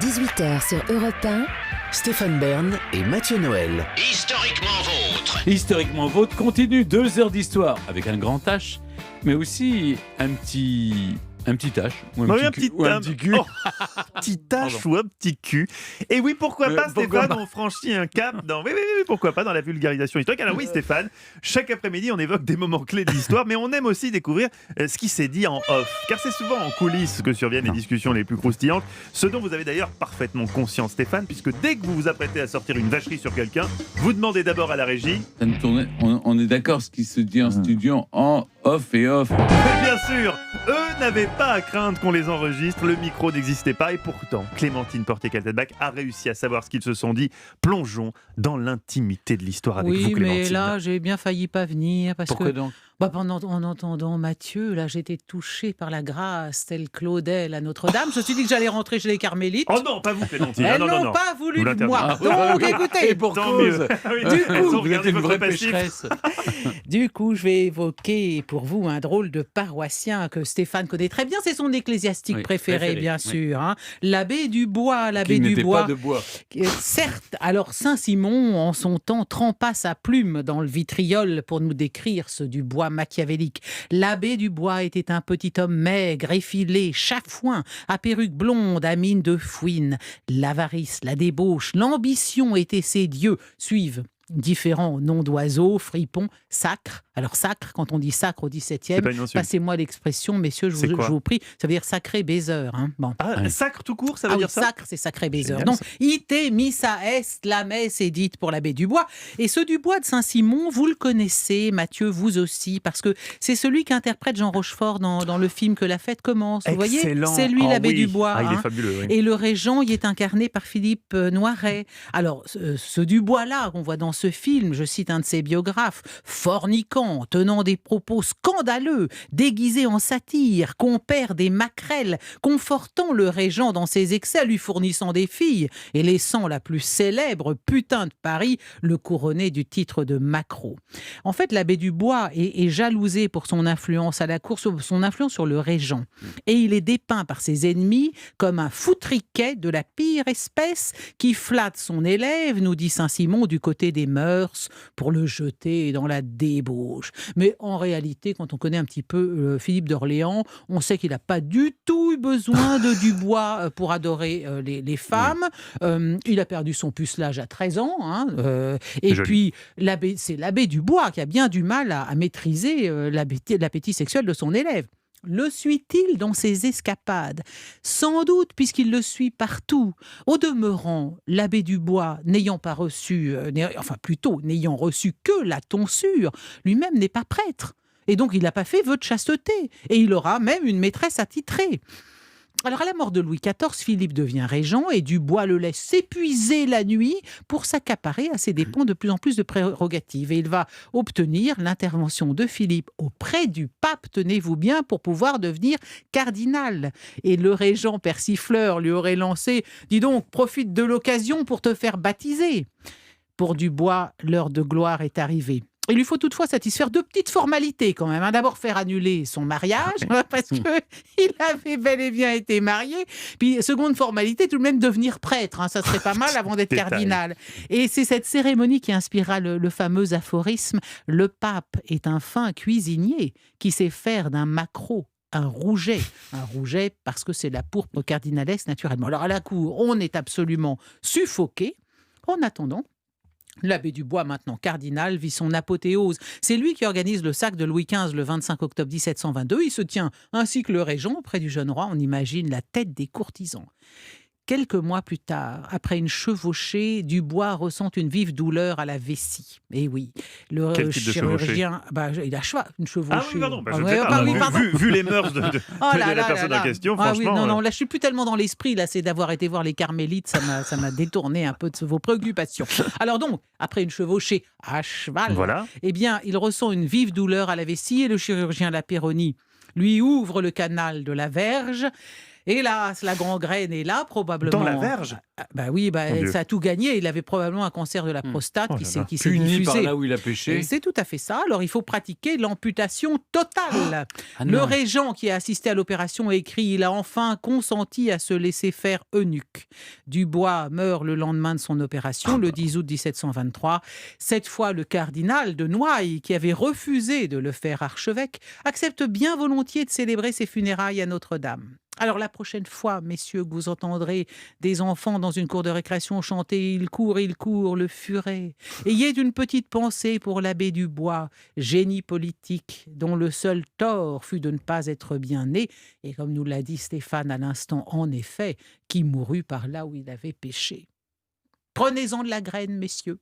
18h sur Europe 1, Stéphane Bern et Mathieu Noël. Historiquement vôtre. Historiquement vôtre continue 2 heures d'histoire avec un grand H, mais aussi un petit H ou un petit cul. Petit H ou un petit cul. Et oui, pourquoi pas, Stéphane, on franchit un cap dans... Oui, pourquoi pas, dans la vulgarisation historique. Alors oui, Stéphane, chaque après-midi, on évoque des moments clés de l'histoire, mais on aime aussi découvrir ce qui s'est dit en off. Car c'est souvent en coulisses que surviennent les discussions les plus croustillantes, ce dont vous avez d'ailleurs parfaitement conscience, Stéphane, puisque dès que vous vous apprêtez à sortir une vacherie sur quelqu'un, vous demandez d'abord à la régie... On est d'accord, ce qui se dit en studio en off et off. Bien sûr, eux n'avaient pas à craindre qu'on les enregistre, le micro n'existait pas, et pourtant, Clémentine Portet-Kaltenbach a réussi à savoir ce qu'ils se sont dit. Plongeons dans l'intimité de l'histoire avec vous, Clémentine. Oui, mais là, j'ai bien failli pas venir, parce Pourquoi que... donc en entendant Mathieu, là, j'étais touchée par la grâce, telle Claudel à Notre-Dame. Je me suis dit que j'allais rentrer chez les Carmélites. Oh non, pas vous, Clémentine. Elles non, n'ont pas voulu de Vous moi. l'interdisez. Donc, écoutez, Et pour Tant cause. mieux. Ah oui, Du elles coup, ont Vous êtes regardé une votre vraie passif. pécheresse. du coup, je vais évoquer pour vous un drôle de paroissien que Stéphane connaît très bien. C'est son ecclésiastique Oui, préféré, bien oui. sûr. Hein. L'abbé Dubois. Qui n'était pas de bois. Certes, alors Saint-Simon, en son temps, trempa sa plume dans le vitriol pour nous décrire ce Dubois machiavélique. L'abbé Dubois était un petit homme maigre, effilé, chafouin, à perruque blonde, à mine de fouine. L'avarice, la débauche, l'ambition étaient ses dieux. Suivent différents noms d'oiseaux, fripons, sacre. Alors sacre, quand on dit sacre au C'est XVIIe, pas une insulte. passez-moi l'expression, messieurs, je C'est vous, quoi je vous prie, ça veut dire sacré baiser. Hein. Bon. Ah, sacre tout court, ça veut Ah oui, dire ça sacre, c'est sacré baiser. Génial, Donc, ça. ite missa est, la messe est dite pour l'abbé Dubois. Et ce Dubois de Saint-Simon, vous le connaissez, Mathieu, vous aussi, parce que c'est celui qu'interprète Jean Rochefort dans le film Que la fête commence. Vous voyez, Excellent. c'est lui Oh l'abbé oui. Dubois. Ah, il est hein. fabuleux, oui. Et le régent y est incarné par Philippe Noiret. Alors, ce Dubois-là qu'on voit dans ce film, je cite un de ses biographes, forniquant, tenant des propos scandaleux, déguisé en satire, compère des maquerelles, confortant le régent dans ses excès, lui fournissant des filles et laissant la plus célèbre putain de Paris le couronner du titre de Macro. En fait, l'abbé Dubois est jalousé pour son influence à la cour, son influence sur le régent. Et il est dépeint par ses ennemis comme un foutriquet de la pire espèce qui flatte son élève, nous dit Saint-Simon, du côté des mœurs pour le jeter dans la débauche. Mais en réalité, quand on connaît un petit peu Philippe d'Orléans, on sait qu'il n'a pas du tout eu besoin de Dubois pour adorer les femmes. Il a perdu son pucelage à 13 ans. Hein, et Joli. puis, c'est l'abbé Dubois qui a bien du mal à maîtriser l'appétit sexuel de son élève. Le suit-il dans ses escapades? Sans doute, puisqu'il le suit partout. Au demeurant, l'abbé Dubois, n'ayant reçu que la tonsure, lui-même n'est pas prêtre. Et donc, il n'a pas fait vœu de chasteté. Et il aura même une maîtresse attitrée. Alors, à la mort de Louis XIV, Philippe devient régent et Dubois le laisse s'épuiser la nuit pour s'accaparer à ses dépens de plus en plus de prérogatives. Et il va obtenir l'intervention de Philippe auprès du pape, tenez-vous bien, pour pouvoir devenir cardinal. Et le régent Persifleur lui aurait lancé « Dis donc, profite de l'occasion pour te faire baptiser ». Pour Dubois, l'heure de gloire est arrivée. Il lui faut toutefois satisfaire 2 petites formalités quand même. D'abord faire annuler son mariage, parce qu'il avait bel et bien été marié. Puis seconde formalité, tout de même devenir prêtre. Ça serait pas mal avant d'être Détail. cardinal. Et c'est cette cérémonie qui inspirera le fameux aphorisme « Le pape est un fin cuisinier qui sait faire d'un maquereau un rouget parce que c'est la pourpre cardinalesque naturellement. » Alors à la cour, on est absolument suffoqué. En attendant, l'abbé Dubois, maintenant cardinal, vit son apothéose. C'est lui qui organise le sacre de Louis XV le 25 octobre 1722. Il se tient, ainsi que le régent, auprès du jeune roi. On imagine la tête des courtisans. Quelques mois plus tard, après une chevauchée, Dubois ressent une vive douleur à la vessie. Et oui, le Quel type de chirurgien, il a une chevauchée. Ah oui, pardon, je ne ouais, sais pas. oui, pardon. Vu les mœurs de la personne en question, Ah oui, franchement... non, là je suis plus tellement dans l'esprit, là c'est d'avoir été voir les Carmélites, ça m'a détourné un peu de vos préoccupations. Alors donc, après une chevauchée à cheval, Voilà. eh bien, il ressent une vive douleur à la vessie et le chirurgien Lapéronie lui ouvre le canal de la verge. Hélas, la gangrène est là, probablement. Dans la verge. Oui, Mon Dieu. ça a tout gagné. Il avait probablement un cancer de la prostate Oh qui là s'est là. qui s'est Puni par diffusé. là où il a péché. Et c'est tout à fait ça. Alors, il faut pratiquer l'amputation totale. Ah Le non. régent qui a assisté à l'opération a écrit « Il a enfin consenti à se laisser faire eunuque ». Dubois meurt le lendemain de son opération, le 10 août 1723. Cette fois, le cardinal de Noailles, qui avait refusé de le faire archevêque, accepte bien volontiers de célébrer ses funérailles à Notre-Dame. Alors la prochaine fois, messieurs, que vous entendrez des enfants dans une cour de récréation chanter « Il court, le furet », ayez une petite pensée pour l'abbé Dubois, génie politique, dont le seul tort fut de ne pas être bien né, et comme nous l'a dit Stéphane à l'instant, en effet, qui mourut par là où il avait péché. Prenez-en de la graine, messieurs.